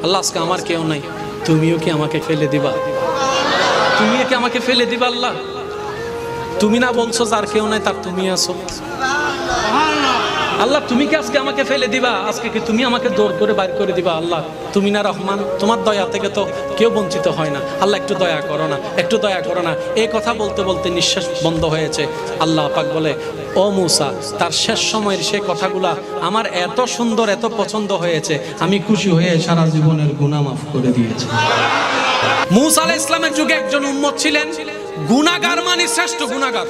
আল্লাহ আজকে আমার কেউ নাই, তুমিও কি আমাকে ফেলে দিবা? তুমিও কি আমাকে ফেলে দিবা? আল্লাহ তুমি না বলছো যার কেউ নাই তার তুমি আছো। আল্লাহ তুমি কি আজকে আমাকে ফেলে দিবা? আজকে কি তুমি আমাকে দৌড় করে বাইর করে দিবা? আল্লাহ তুমি না রহমান, তোমার দয়া থেকে তো কেউ বঞ্চিত হয় না। আল্লাহ একটু দয়া করো না, একটু দয়া করো না। এই কথা বলতে বলতে নিঃশ্বাস বন্ধ হয়েছে। আল্লাহ পাক বলে, ও মূসা, তার শেষ সময়ের সে কথাগুলা আমার এত সুন্দর, এত পছন্দ হয়েছে, আমি খুশি হয়ে সারা জীবনের গুনাহ মাফ করে দিয়েছি। মূসা আলাইহিস সালামের যুগে একজন উম্মত ছিলেন, গুনাহগার মানে শ্রেষ্ঠ গুনাহগার।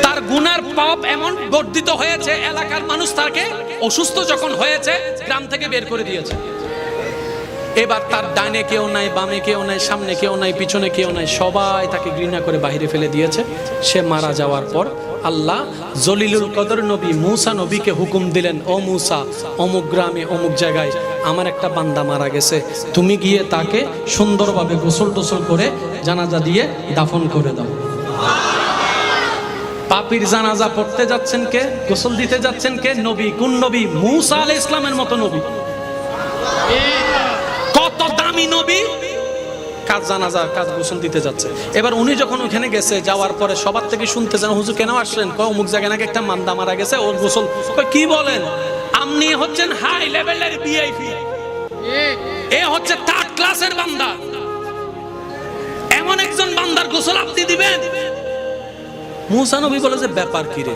তার গুনার পাপ এমন বর্ধিত হয়েছে, এলাকার মানুষ তাকে অসুস্থ যখন হয়েছে গ্রাম থেকে বের করে দিয়েছে। এবার তার ডানে কেউ নাই, বামে কেউ নাই, সামনে কেউ নাই, পিছনে কেউ নাই, সবাই তাকে ঘৃণা করে বাইরে ফেলে দিয়েছে। সে মারা যাওয়ার পর আল্লাহ জলিলুল কদর নবী মূসা নবীকে হুকুম দিলেন, ও মূসা, অমুক গ্রামে অমুক জায়গায় আমার একটা বান্দা মারা গেছে, তুমি গিয়ে তাকে সুন্দরভাবে গোসল টোসল করে জানাজা দিয়ে দাফন করে দাও। পাপীর জানাজা পড়তে যাচ্ছেন কে? গোসল দিতে যাচ্ছেন কে? নবী। কোন নবী? মূসা আলাইহিস সালামের মতো নবী। কত দামি নবী, কাজ জানাজা কাজ গোসল দিতে যাচ্ছে। এবার উনি যখন ওখানে গেছে, যাওয়ার পরে সবার থেকে শুনতে চান, হুজুর কেন আসলেন? অমুক জায়গায় নাকি একটা মান্দা মারা গেছে, ওর গোসল। কি বলেন? আপনি হচ্ছেন হাই লেভেলের ভিআইপি, এ হচ্ছে থার্ড ক্লাসের বান্দা, এমন একজন বান্দার গোসল আপনি দিবেন? মূসা নবী বলে যে ব্যাপার কি রে?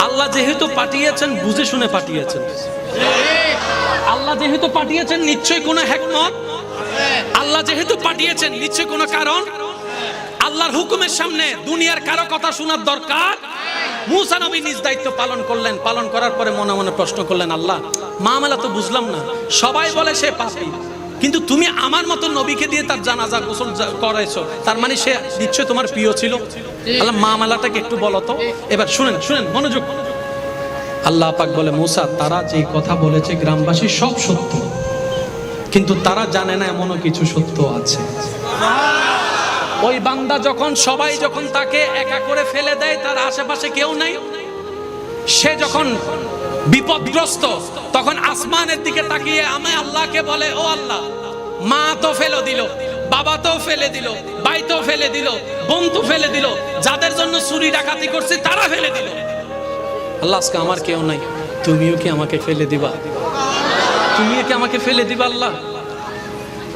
আল্লাহ যেহেতু পাঠিয়েছেন বুঝে শুনে পাঠিয়েছেন। আল্লাহ যেহেতু পাঠিয়েছেন নিশ্চয়ই কোনো হিকমত, আল্লাহ যেহেতু পাঠিয়েছেন নিশ্চয়ই কোনো কারণ। আল্লাহর হুকুমের সামনে দুনিয়ার কারো কথা শোনার দরকার। মূসা নবী নিজ দায়িত্ব পালন করলেন। পালন করার পরে মনে মনে প্রশ্ন করলেন, আল্লাহ মামলা তো বুঝলাম না, সবাই বলে সে পাপী, কিন্তু তুমি আমার মতো নবীকে দিয়ে তার জানাজা গোসল করাইছো, তার মানে সে নিশ্চয় তোমার প্রিয় ছিল। আল্লাহ মামলাটাকে একটু বলো তো। এবার শুনেন, শুনেন মনোযোগ। আল্লাহ পাক বলে, মূসা, তারা যে কথা বলেছে গ্রামবাসী সব সত্য, কিন্তু তারা জানে না এমনও কিছু সত্য আছে। ওই বান্দা যখন সবাই যখন তাকে একা করে ফেলে দেয়, তার আশেপাশে কেউ নাই, সে যখন বিপদগ্রস্ত, তখন আসমানের দিকে তাকিয়ে আমি আল্লাহকে বলে, ও আল্লাহ, মা তো ফেলে দিল, বাবা তো ফেলে দিল, ভাই তো ফেলে দিল, বন্ধু ফেলে দিল, যাদের জন্য চুরি ডাকাতি করছে তারা ফেলে দিল। আল্লাহ আজকে আমার কেউ নাই, তুমিও কি আমাকে ফেলে দিবা? তুমিও কি আমাকে ফেলে দিবা? আল্লাহ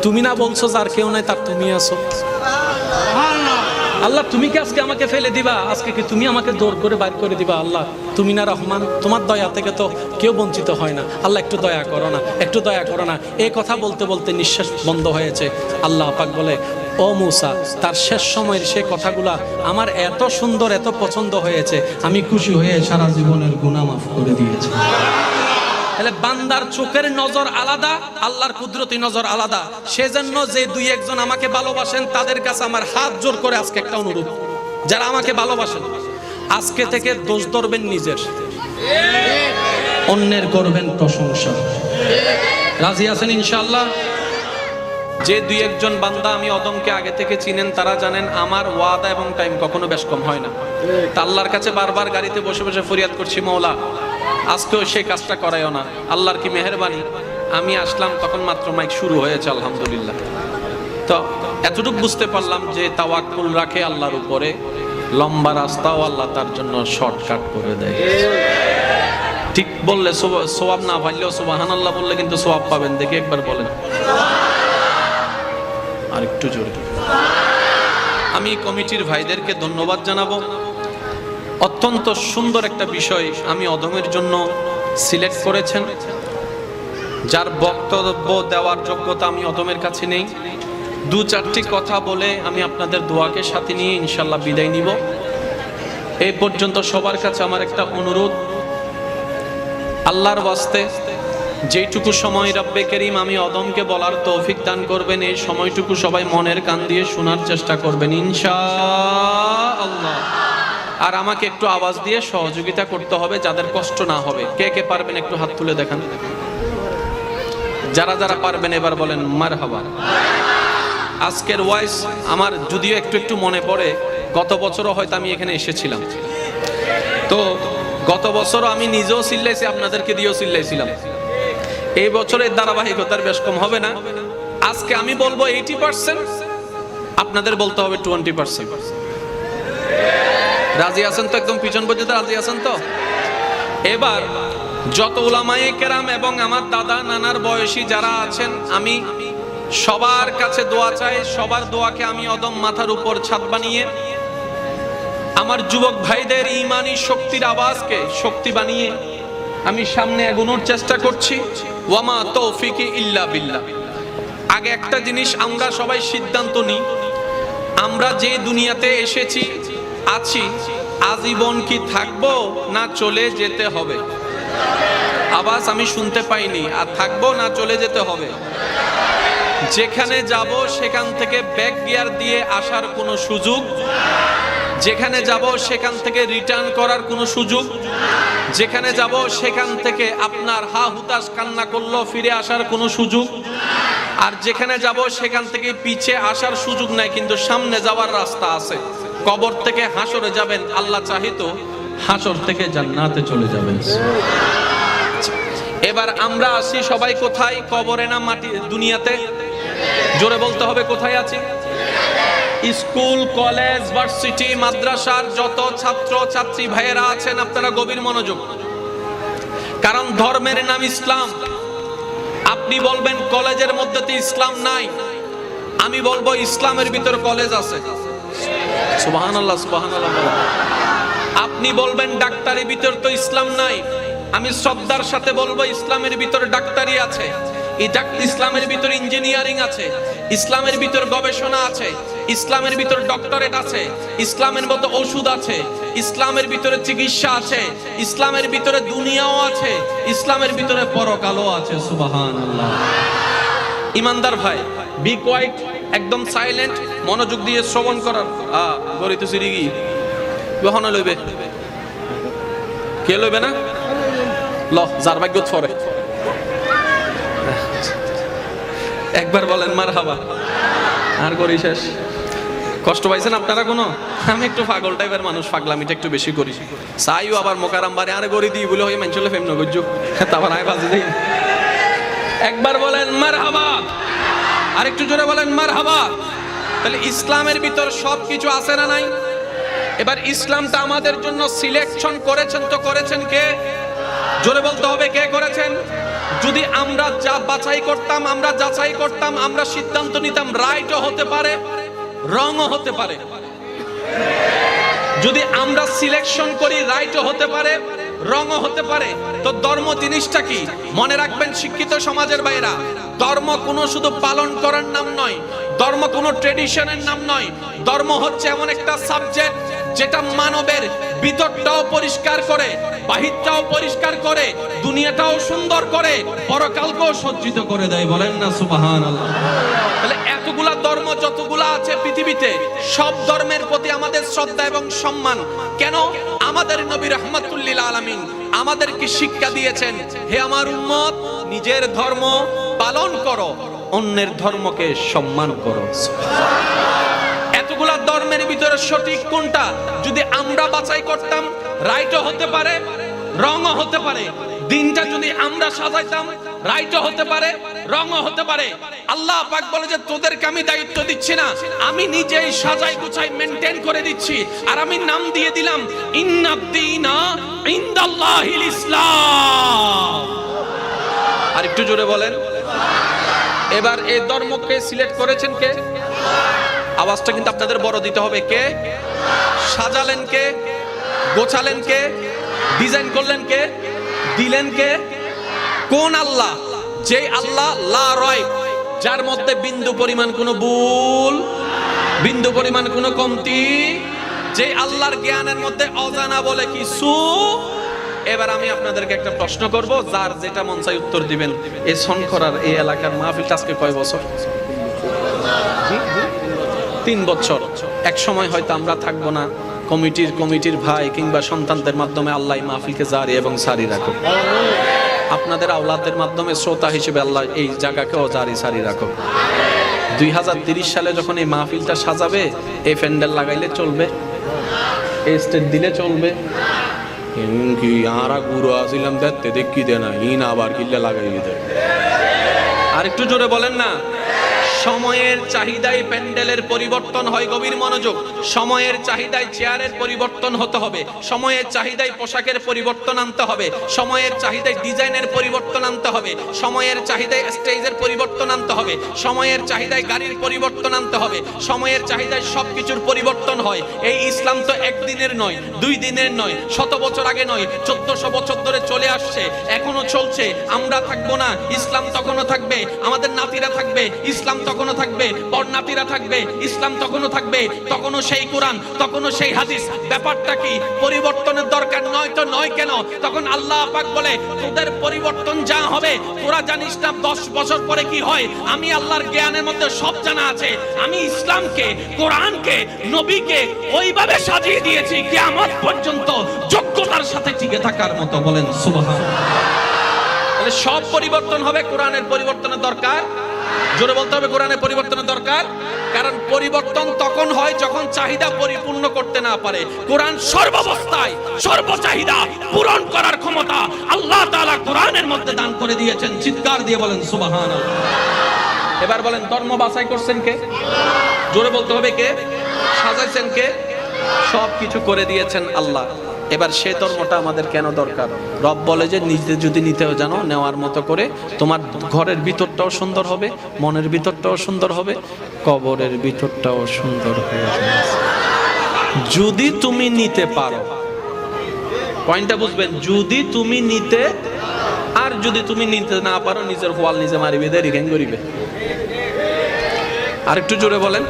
তুমি না বলছো যার কেউ নাই তার তুমি আছো। আল্লাহ তুমি কি আজকে আমাকে ফেলে দিবা? আজকে কি তুমি আমাকে দৌড় করে বাইর করে দিবা? আল্লাহ তুমি না রহমান, তোমার দয়া থেকে তো কেউ বঞ্চিত হয় না। আল্লাহ একটু দয়া করো না, একটু দয়া করো না। এই কথা বলতে বলতে নিঃশ্বাস বন্ধ হয়েছে। আল্লাহ পাক বলে, ও মূসা, তার শেষ সময়ের সে কথাগুলা আমার এত সুন্দর, এত পছন্দ হয়েছে, আমি খুশি হয়ে সারা জীবনের গুনাহ মাফ করে দিয়েছি। তাহলে বান্দার চোখের নজর আলাদা, আল্লাহর কুদরতি নজর আলাদা। সেজন্য যে দুই একজন আমাকে ভালোবাসেন তাদের কাছে আমার হাত জোর করে আজকে একটা অনুরোধ, যারা আমাকে ভালোবাসেন আজকে থেকে দোষ ধরবেন নিজের, অন্যের করবেন প্রশংসা। রাজি আছেন ইনশাআল্লাহ? যে দুই একজন বান্দা আমি অদমকে আগে থেকে চিনেন, তারা জানেন আমার ওয়াদা এবং টাইম কখনো বেশ কম হয় না। তা আল্লাহর কাছে বারবার গাড়িতে বসে বসে ফরিয়াদ করছি, মওলা আজকেও সেই কাজটা করায়ও না। আল্লাহর কি মেহেরবানি, আমি আসলাম তখন মাত্র মাইক শুরু হয়েছে, আলহামদুলিল্লাহ। তো এতটুকু বুঝতে পারলাম যে তাওয়াক্কুল রাখে আল্লাহর উপরে, লম্বা রাস্তাও আল্লাহ তার জন্য শর্টকাট করে দেয়। ঠিক বললে সওয়াব না পাইলেও সুবহানাল্লাহ বললে কিন্তু সওয়াব পাবেন। দেখি একবার বলেন আর একটু জোরে। আমি কমিটির ভাইদেরকে ধন্যবাদ জানাবো। অত্যন্ত সুন্দর একটা বিষয় আমি অদমের জন্য সিলেক্ট করেছেন, যার বক্তব্য দেওয়ার যোগ্যতা আমি অদমের কাছে নেই। দু চারটি কথা বলে আমি আপনাদের দোয়াকে সাথে নিয়ে ইনশাল্লাহ বিদায় নিব। এই পর্যন্ত সবার কাছে আমার একটা অনুরোধ, আল্লাহর ওয়াস্তে যেইটুকু সময় রব্বে করিম আমি অদমকে বলার তৌফিক দান করবেন, এই সময়টুকু সবাই মনের কান দিয়ে শোনার চেষ্টা করবেন ইনশাআল্লাহ। আর আমাকে একটু আওয়াজ দিয়ে সহযোগিতা করতে হবে, যাদের কষ্ট না হবে। কে কে পারবেন একটু হাত তুলে দেখান। যারা যারা পারবেন এবার বলেন মারহাবা। আজকের ওয়াইস আমার যদিও একটু একটু মনে পড়ে, গত বছরও হয়তো আমি এখানে এসেছিলাম। তো গত বছরও আমি নিজেও চিল্লাইছি, আপনাদেরকে দিয়েও চিল্লাইছিলাম। এই বছরের ধারাবাহিকতার বেশ কম হবে না। আজকে আমি বলবো 80%, আপনাদের বলতে হবে 20%। রাজি আছেন তো? একদম পিছন পর্যন্ত রাজি আছেন তো? এবার যত উলামায়ে কেরাম এবং আমার দাদা নানার বয়সী যারা আছেন, আমি সবার কাছে দোয়া চাই। সবার দোয়াকে আমি অদম মাথার উপর ছাদ বানিয়ে আমার যুবক ভাইদের ঈমানি শক্তির আওয়াজকে শক্তি বানিয়ে আমি সামনে এগোনোর চেষ্টা করছি। ওয়ামা তৌফিকি ইল্লা বিল্লাহ। আগে একটা জিনিস আমরা সবাই সিদ্ধান্ত নিই, আমরা যে দুনিয়াতে এসেছি আছি আজীবন কি থাকবো না চলে যেতে হবে? আওয়াজ আমি শুনতে পাইনি। আর থাকবো না চলে যেতে হবে? যেখানে যাব সেখান থেকে ব্যাক গিয়ার দিয়ে আসার কোনো সুযোগ, যেখানে যাব সেখান থেকে রিটার্ন করার কোনো সুযোগ, যেখানে যাব সেখান থেকে আপনার হা হুতাশ কান্না করলো ফিরে আসার কোনো সুযোগ, আর যেখানে যাব সেখান থেকে পিছে আসার সুযোগ নাই, কিন্তু সামনে যাওয়ার রাস্তা আছে। কবর থেকে হাসরে যাবেন, আল্লাহ চাহিতো হাসর থেকে জান্নাতে চলে যাবেন। এবার আমরা আসি সবাই কোথায়? কবরে না মাটি দুনিয়াতে? জোরে বলতে হবে কোথায় আছি? স্কুল, কলেজ, ভার্সিটি, মাদ্রাসার যত ছাত্র ছাত্রী ভাইয়েরা আছেন, আপনারা গভীর মনোযোগ, কারণ ধর্মের নাম ইসলাম। আপনি বলবেন কলেজের মধ্যে তো ইসলাম নাই, আমি বলবো ইসলামের ভিতর কলেজ আছে। সুবহানাল্লাহ, সুবহানাল্লাহ। আপনি বলবেন ডাক্তারের ভিতর তো ইসলাম নাই, আমি শ্রদ্ধার সাথে বলবো ইসলামের ভিতর ডাক্তারি আছে, ইসলামের ভিতর ইঞ্জিনিয়ারিং আছে, ইসলামের ভিতর গবেষণা আছে, ইসলামের ভিতর ডক্টরেট আছে, ইসলামের মতো ওষুধ আছে, ইসলামের ভিতরে চিকিৎসা আছে, ইসলামের ভিতরে দুনিয়াও আছে, ইসলামের ভিতরে পরকালও আছে। সুবহানাল্লাহ। ইমানদার ভাই, বি কোয়াইট, একদম সাইলেন্ট, মনোযোগ দিয়ে শ্রবণ করার। গরি তো সিরিগি কখনো লইবে? কে লইবে না? ল, যার ভাগ্য ছড়ে। একবার বলেন মারহাবা। আর করি শেষ। কষ্ট পাইছেন আপনারা কোনো? আমি একটু পাগল টাইপের মানুষ, পাগলামিটা একটু বেশি করি। চাইও আবার মোকারাম বারে আরে গড়ি দিই বলে হয়ে মেনচলে ফেম নগজ্য, তারপর আয় বাজে দেই। একবার বলেন মারহাবা, আর একটু জোরে বলেন মারহাবা। তাহলে ইসলামের ভিতর সব কিছু আছে না নাই? এবার ইসলামটা আমাদের জন্য সিলেকশন করেছেন তো করেছেন কে? জোরে বলতে হবে কে করেছেন? যদি আমরা যা বাছাই করতাম, আমরা যাচাই করতাম, আমরা সিদ্ধান্ত নিতাম, রাইটও হতে পারে রংও হতে পারে। যদি আমরা সিলেকশন করি রাইটও হতে পারে রংও হতে পারে, তো ধর্ম জিনিসটা কি? মনে রাখবেন শিক্ষিত সমাজের বাইরা, ধর্ম কোনো শুধু পালন করার নাম নয়, ধর্ম কোনো ট্রেডিশনের নাম নয়। ধর্ম হচ্ছে এমন একটা সাবজেক্ট যেটা মানবের ভিতরটাও পরিষ্কার করে, বাহিরটাও পরিষ্কার করে, দুনিয়াটাও সুন্দর করে, পরকালকেও সজ্জিত করে দেয়। বলেন না সুবহানাল্লাহ। তাহলে এতগুলা ধর্ম যতগুলা আছে পৃথিবীতে, সব ধর্মের প্রতি আমাদের শ্রদ্ধা এবং সম্মান। কেন? আমাদের নবী রাহমাতুল লিল আলামিন আমাদেরকে শিক্ষা দিয়েছেন, হে আমার উম্মত, নিজের ধর্ম পালন করো, অন্যের ধর্মকে সম্মান করো। এতগুলা ধর্মের ভিতরে সঠিক কোনটা? যদি আমরা বাছাই করতাম, রাইটও হতে পারে রংও হতে পারে। দিনটা যদি আমরা সাজাইতাম, রাইটও হতে পারে রংও হতে পারে। আল্লাহ পাক বলে যে তোদেরকে আমি দায়িত্ব দিচ্ছি না, আমি নিজেই সাজাই গুছাই মেনটেন করে দিচ্ছি, আর আমি নাম দিয়ে দিলাম ইন্নাদ-দীনা ইনদাল্লাহিল ইসলাম। আর একটু জোরে বলেন। এবার এই ধর্মকে সিলেক্ট করেছেন কে? আওয়াজটা কিন্তু আপনাদের বড় দিতে হবে। কে সাজালেন? কে গোছালেন? কে ডিজাইন করলেন? কে দিলেন? কে? কোন আল্লাহ? যে আল্লাহ লা রাইব, যার মধ্যে বিন্দু পরিমাণ কোনো ভুল, বিন্দু পরিমাণ কোনো কমতি, যে আল্লাহর জ্ঞানের মধ্যে অজানা বলে কিছু। এবার আমি আপনাদেরকে একটা প্রশ্ন করব, যার যেটা মন চাই উত্তর দিবেন। এই শঙ্করার এই এলাকার মাহফিলটা আজকে কয় বছর? 3 বছর। এক সময় হয়তো আমরা থাকবো না, কমিটির ভাই কিংবা সন্তানদের মাধ্যমে আল্লাহ মাহফিলকে জারি এবং সারি রাখো। আপনাদের আওলাদের মাধ্যমে শ্রোতা হিসেবে আল্লাহ এই জায়গাকেও জারি সারি রাখো। 2030 সালে যখন এই মাহফিলটা সাজাবে, এই প্যান্ডেল লাগাইলে চলবে, এই স্টেজ দিলে চলবে, কি আরা গুরু আসিলাম দেখতে দেখি দে না ইন আবার কিল্লা লাগাই দেয়। আর একটু জোরে বলেন না। সময়ের চাহিদায় প্যান্ডেলের পরিবর্তন হয়, গভীর মনোযোগ। সময়ের চাহিদায় চেয়ারের পরিবর্তন হতে হবে, সময়ের চাহিদায় পোশাকের পরিবর্তন আনতে হবে, সময়ের চাহিদায় ডিজাইনের পরিবর্তন আনতে হবে, সময়ের চাহিদায় স্টেজের পরিবর্তন আনতে হবে, সময়ের চাহিদায় গাড়ির পরিবর্তন আনতে হবে, সময়ের চাহিদায় সবকিছুর পরিবর্তন হয়। এই ইসলাম তো একদিনের নয়, 2 দিনের নয়, 100 বছর আগে নয়, 1400 বছর ধরে চলে আসছে, এখনো চলছে। আমরা থাকবো না, ইসলাম তখনও থাকবে, আমাদের নাতিরা থাকবে, ইসলাম তখনও থাকবে, পরনাতিরা থাকবে, ইসলাম তখনও থাকবে, তখনও সেই কোরআন, তখনও সেই হাদিস। ব্যাপারটা কি? পরিবর্তনের দরকার নয় তো নয় কেন? তখন আল্লাহ পাক বলে তোদের পরিবর্তন যা হবে তোরা জানিস না 10 বছর পরে কি হয়। আমি আল্লাহর জ্ঞানের মধ্যে সব জানা আছে। আমি ইসলামকে, কোরআনকে, নবীকে ওইভাবে সাজিয়ে দিয়েছি কিয়ামত পর্যন্ত যোগ্যতার সাথে টিকে থাকার মতো। বলেন সুবহানাল্লাহ। তাহলে সব পরিবর্তন হবে, কোরআনের পরিবর্তনের দরকার। জোরে বলতে হবে, কোরআনের পরিবর্তনের দরকার। কারণ পরিবর্তন তখন হয় যখন চাহিদা পরিপূর্ণ করতে না পারে। কোরআন সর্বাবস্থায় সর্বচাহিদা পূরণ করার ক্ষমতা আল্লাহ তাআলা কোরআনের মধ্যে দান করে দিয়েছেন। চিৎকার দিয়ে বলেন সুবহানাল্লাহ। এবার বলেন ধর্ম বাছাই করছেন কে? জোরে বলতে হবে কে? সাজাইছেন কে? সব কিছু করে দিয়েছেন আল্লাহ। এবার সে ধর্মটা আমাদের কেন দরকার? রব বলে যে নিজে যদি নিতেও জানো, নেওয়ার মতো করে তোমার ঘরের ভিতরটাও সুন্দর হবে, মনের ভিতরটাও সুন্দর হবে, কবরের ভিতরটাও সুন্দর হয়ে যাবে যদি তুমি নিতে পারো। পয়েন্টটা বুঝবেন, যদি তুমি নিতে, আর যদি তুমি নিতে না পারো নিজের ওয়াল নিজে মারিবে, দেরি কেন করিবে? আরেকটু জোরে বলেন,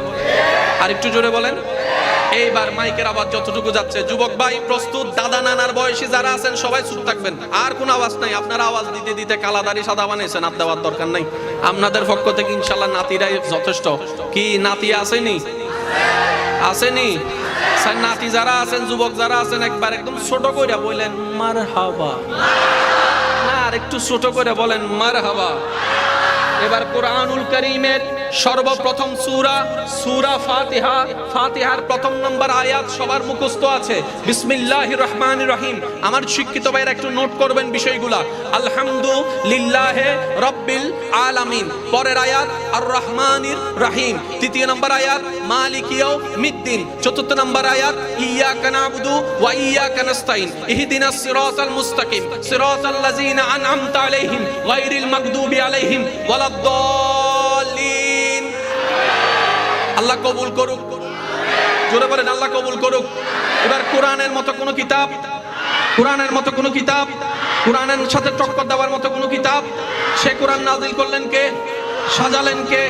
আরেকটু জোরে বলেন। এইবার মাইকের আওয়াজ যতটুকু যাচ্ছে, যুবক ভাই প্রস্তুত? দাদা নানার বয়সী যারা আছেন সবাই চুপ থাকবেন, আর কোনো আওয়াজ নাই। আপনারা আওয়াজ দিতে দিতে কালাদারি সাদা বানাইছেন, আর দেওয়ার দরকার নাই। আপনাদের পক্ষ থেকে ইনশাল্লাহ নাতিরাই যথেষ্ট। কি নাতি আসেনি? আসেনি? স্যার নাতি যারা আছেন, যুবক যারা আছেন, একবার একদম ছোট করে বললেন মারহাবা। না, আর একটু ছোট করে বলেন মারহাবা। এবার কোরআনুল কারীমের সর্বপ্রথম সূরা, সূরা ফাতিহা। ফাতিহার প্রথম নম্বর আয়াত সবার মুখস্থ আছে, বিসমিল্লাহির রহমানির রহিম। আমার শিক্ষিত ভাইরা একটু নোট করবেন বিষয়গুলা। আলহামদুলিল্লাহি রাব্বিল আলামিন। পরের আয়াত আর রহমানির রহিম। তৃতীয় নম্বর আয়াত মালিকি ইয়াউমিদ্দিন। চতুর্থ নম্বর আয়াত ইয়্যাকা না'বুদু ওয়া ইয়্যাকা নাস্তাইন ইহদিনাস সিরাতাল মুস্তাকিম সিরাতাল লাযিনা আন'আমতা আলাইহিম গায়রিল মাগদুবি আলাইহিম ওয়ালাদ-দাল্লিন। আল্লাহ কবুল করুক। জোরে বলেন আল্লাহ কবুল করুক। এবার কোরআনের মতো কোন কিতাব, কোরআনের মতো কোন কিতাব, কোরআনের সাথে টক্কর দেওয়ার মতো কোন কিতাব, সে কোরআন নাজিল করলেন কে? সাজালেন কে?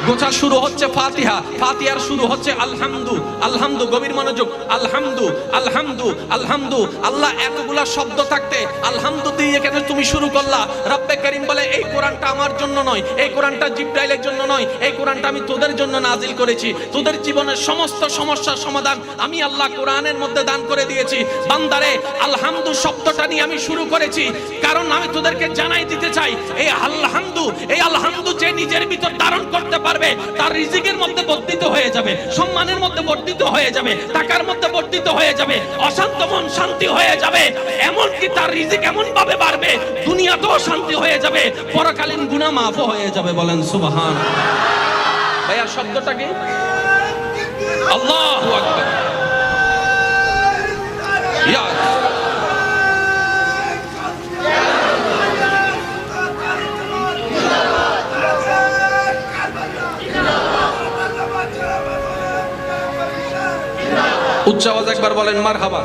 গোছা শুরু হচ্ছে ফাতিহা, ফাতিহার শুরু হচ্ছে আলহামদু। আলহামদু, গভীর মনোযোগ। আলহামদু, আলহামদু, আলহামদু। আল্লাহ এতগুলা শব্দ থাকতে আলহামদু দিয়ে কেন তুমি শুরু করলা? রব্বে কারীম বলে এই কোরআনটা আমার জন্য নয়, এই কোরআনটা জিবরাইলের জন্য নয়, এই কোরআনটা আমি তোদের জন্য নাজিল করেছি। তোদের জীবনের সমস্ত সমস্যার সমাধান আমি আল্লাহ কোরআনের মধ্যে দান করে দিয়েছি। বান্দারে, আলহামদু শব্দটা নিয়ে আমি শুরু করেছি কারণ আমি তোদেরকে জানাই দিতে চাই এই আলহামদু, এই আলহামদু যে নিজের ভিতর ধারণ করতে পারবে তার রিজিকের মধ্যে বর্ধিত হয়ে যাবে, সম্মানের মধ্যে বর্ধিত হয়ে যাবে, টাকার মধ্যে বর্ধিত হয়ে যাবে, অশান্ত মন শান্তি হয়ে যাবে, এমনকি তার রিজিক এমন ভাবে বাড়বে দুনিয়াতেও শান্তি হয়ে যাবে, পরকালীন গুনাহ মাফও হয়ে যাবে। বলেন সুবহানাল্লাহ। ভাইয়া শব্দটা কি? আল্লাহু আকবার। ইয়া উচ্চ আওয়াজ একবার বলেন মারহাবা।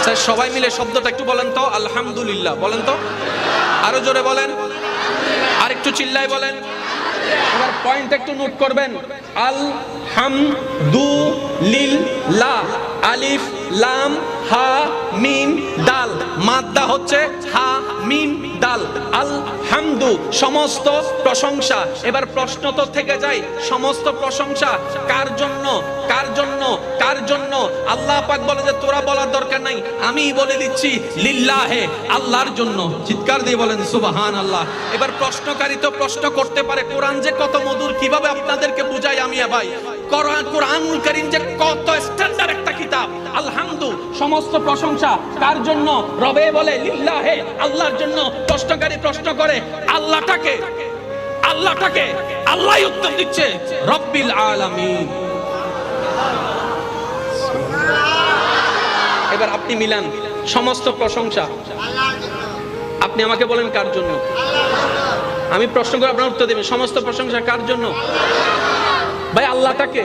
স্যার সবাই মিলে শব্দটা একটু বলেন তো, আলহামদুলিল্লাহ বলেন তো, আরো জোরে বলেন, আর একটু চিল্লায় বলেন। এবার পয়েন্ট একটু নোট করবেন। আলহামদুলিল্লাহ, আলিফ লাম হা মিম দাল, মাদ্দা হচ্ছে হা মিম দাল। আলহামদু, সমস্ত প্রশংসা। এবার প্রশ্ন তো থেকে যায়, সমস্ত প্রশংসা কার জন্য? কার জন্য? কার জন্য? আল্লাহ পাক বলে যে তোরা বলার দরকার নাই, আমি বলে দিচ্ছি লিল্লাহে, আল্লাহর জন্য। চিৎকার দিয়ে বলেন সুবহানাল্লাহ। এবার প্রশ্নকারী তো প্রশ্ন করতে পারে কোরআন যে কত মধুর, কিভাবে আপনাদেরকে বুঝাই আমি ভাই? কোরআনুল কারীম যে কত স্ট্যান্ডার্ড একটা কিতাব। আলহামদু, সমস্ত প্রশংসা কার জন্য? রবে বলে লিল্লাহে, আল্লাহর জন্য। প্রশ্নকারী প্রশ্ন করে আল্লাহটাকে, আল্লাহই উত্তর দিচ্ছে রব্বিল আলামিন। এবার আপনি মিলান, সমস্ত প্রশংসা আপনি আমাকে বলেন কার জন্য? আমি প্রশ্ন করে আপনার উত্তর দেবেন, সমস্ত প্রশংসা কার জন্য? ভাই আল্লাহটাকে,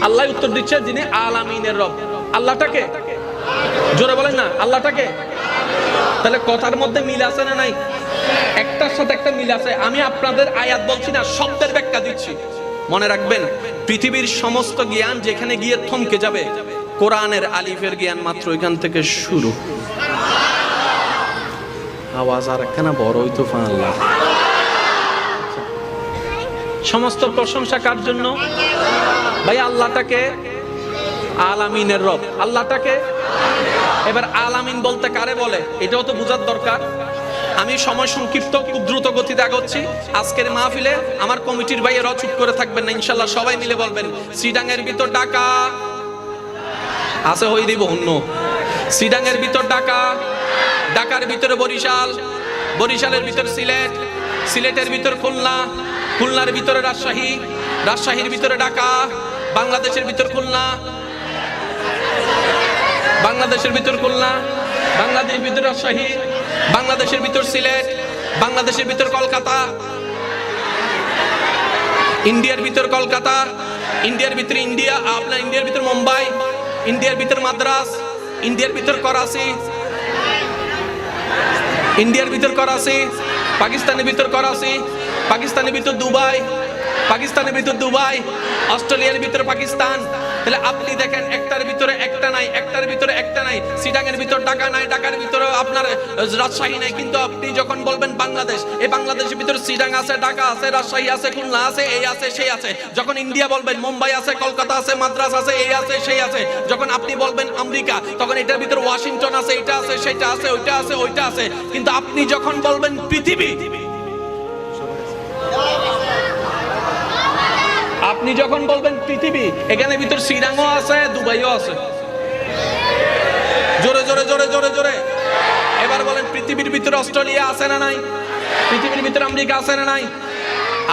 আল্লাহ উত্তর দিচ্ছে যিনি আলামিনের রব। আল্লাহটাকে জোরে বলেন না, আল্লাহটাকে। তাহলে কথার মধ্যে মিল আছে না নাই? একটার সাথে একটা মিল আছে। আমি আপনাদের আয়াত বলছি না, শব্দের ব্যাখ্যা দিচ্ছি। মনে রাখবেন, পৃথিবীর সমস্ত জ্ঞান যেখানে গিয়ে থমকে যাবে, কোরআনের আলিফের জ্ঞান মাত্র এখান থেকে শুরু। আওয়াজ আর একখানা বড় হইতো আল্লাহ। সমস্ত প্রশংসা কার জন্য? ভাই আল্লাহটাকে আলামিনের রব, আল্লাহটাকে। এবার আলামিন বলতে কারে বলে এটাও তো বোঝার দরকার। আমি সময় সংক্ষিপ্ত, খুব দ্রুত গতিতে আগাচ্ছি। আজকের মাহফিলে আমার কমিটির ভাইয়েরা চুপ করে থাকবেন না, ইনশাল্লাহ সবাই মিলে বলবেন সিডাঙ্গের ভিতর ঢাকা আছে, হই দিব অন্য। সিডাঙ্গের ভিতর ঢাকা, ঢাকার ভিতরে বরিশাল, বরিশালের ভিতর সিলেট, সিলেটের ভিতর খুলনা, খুলনার ভিতরে রাজশাহী, রাজশাহীর ভিতরে ঢাকা, বাংলাদেশের ভিতর খুলনা, বাংলাদেশের ভিতর খুলনা, বাংলাদেশের ভিতর রাজশাহী, বাংলাদেশের ভিতর সিলেট, বাংলাদেশের ভিতর কলকাতা, ইন্ডিয়ার ভিতর কলকাতা, ইন্ডিয়ার ভিতর ইন্ডিয়া, আপনার ইন্ডিয়ার ভিতর মুম্বাই, ইন্ডিয়ার ভিতর মাদ্রাস, ইন্ডিয়ার ভিতর করাচি, ইন্ডিয়ার ভিতর করাচি, পাকিস্তানের ভিতর করাচি, পাকিস্তানের ভিতর দুবাই, পাকিস্তানের ভিতর দুবাই, অস্ট্রেলিয়ার ভিতর পাকিস্তান। তাহলে আপনি দেখেন একটার ভিতরে একটা নাই, একটার ভিতরে একটা নাই। সিটাঙের ভিতর ঢাকা নাই, ঢাকার ভিতরে আপনার রাজশাহী নাই। কিন্তু আপনি যখন বলবেন বাংলাদেশ, এই বাংলাদেশের ভিতরে সিটাং আছে, ঢাকা আছে, রাজশাহী আছে, খুলনা আছে, এই আছে সেই আছে। যখন ইন্ডিয়া বলবেন মুম্বাই আছে, কলকাতা আছে, মাদ্রাস আছে, এই আছে সেই আছে। যখন আপনি বলবেন আমেরিকা, তখন এটার ভিতরে ওয়াশিংটন আছে, এটা আছে সেটা আছে, ওইটা আছে ওইটা আছে। কিন্তু আপনি যখন বলবেন পৃথিবী, আপনি যখন বলবেন পৃথিবী, এখানে ভিতর সিডাংও আছে, দুবাইও আছে। জোরে জোরে জোরে জোরে জোরে এবার বলেন পৃথিবীর ভিতরে অস্ট্রেলিয়া আছে না নাই? পৃথিবীর ভিতরে আমেরিকা আছে না নাই?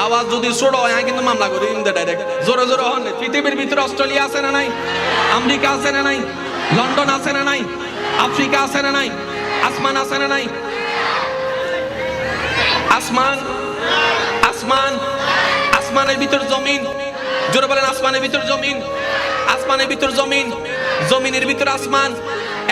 আওয়াজ যদি ছোট হয় আমি কিন্তু মামলা করি ডাইরেক্ট। জোরে জোরে হন, পৃথিবীর ভিতরে অস্ট্রেলিয়া আছে না নাই? আমেরিকা আছে না নাই? লন্ডন আছে না নাই? আফ্রিকা আছে না নাই? আসমান আছে না নাই? আসমান, আসমান, আসমানের ভিতর জমিন। জোরে বলেন আসমানের ভিতর জমিন, আসমানের ভিতর জমিন, জমিনের ভিতর আসমান।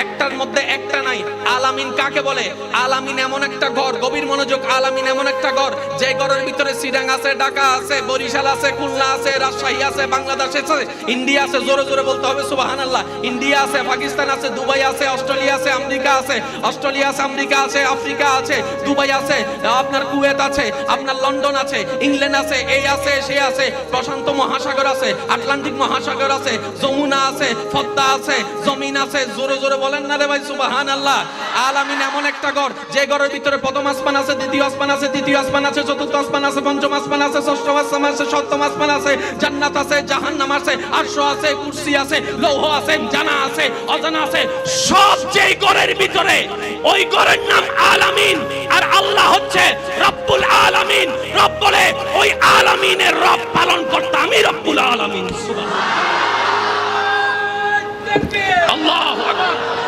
একটার মধ্যে একটা নাই। আলামিন কাকে বলে? আলামিন এমন একটা ঘর, গভীর মনোযোগ। আলামিন এমন একটা ঘর যে ঘরের ভিতরে সিডাং আছে, ঢাকা আছে, বরিশাল আছে, খুলনা আছে, রাজশাহী আছে, বাংলাদেশ আছে, ইন্ডিয়া আছে। জোরে জোরে বলতে হবে সুবহানাল্লাহ। ইন্ডিয়া আছে, পাকিস্তান আছে, দুবাই আছে, অস্ট্রেলিয়া আছে, আমেরিকা আছে, অস্ট্রেলিয়া আছে, আমেরিকা আছে, আফ্রিকা আছে, দুবাই আছে, আপনার কুয়েত আছে, আপনার লন্ডন আছে, ইংল্যান্ড আছে, এই আছে সেই আছে, প্রশান্ত মহাসাগর আছে, আটলান্টিক মহাসাগর আছে, যমুনা আছে, পদ্মা আছে, জমিন আছে। জোরে জোরে বলেন না রে ভাই সুবহানাল্লাহ। আলামিন এমন একটা ঘর যে ঘরের ভিতরে প্রথম আসমান আছে, দ্বিতীয় আসমান আছে, তৃতীয় আসমান আছে, চতুর্থ আসমান আছে, পঞ্চম আসমান আছে, ষষ্ঠ আসমান আছে, সপ্তম আসমান আছে, জান্নাত আছে, জাহান্নাম আছে, আরশ আছে, কুরসি আছে, লৌহ আছে, জানা আছে, অজানা আছে। সব যেই ঘরের ভিতরে, ওই ঘরের নাম আলামিন। আর আল্লাহ হচ্ছে রব্বুল আলামিন। রব বলে ওই আলামিনের রব পালন করতে আমি রব্বুল আলামিন। সুবহানাল্লাহ, আল্লাহু আকবার।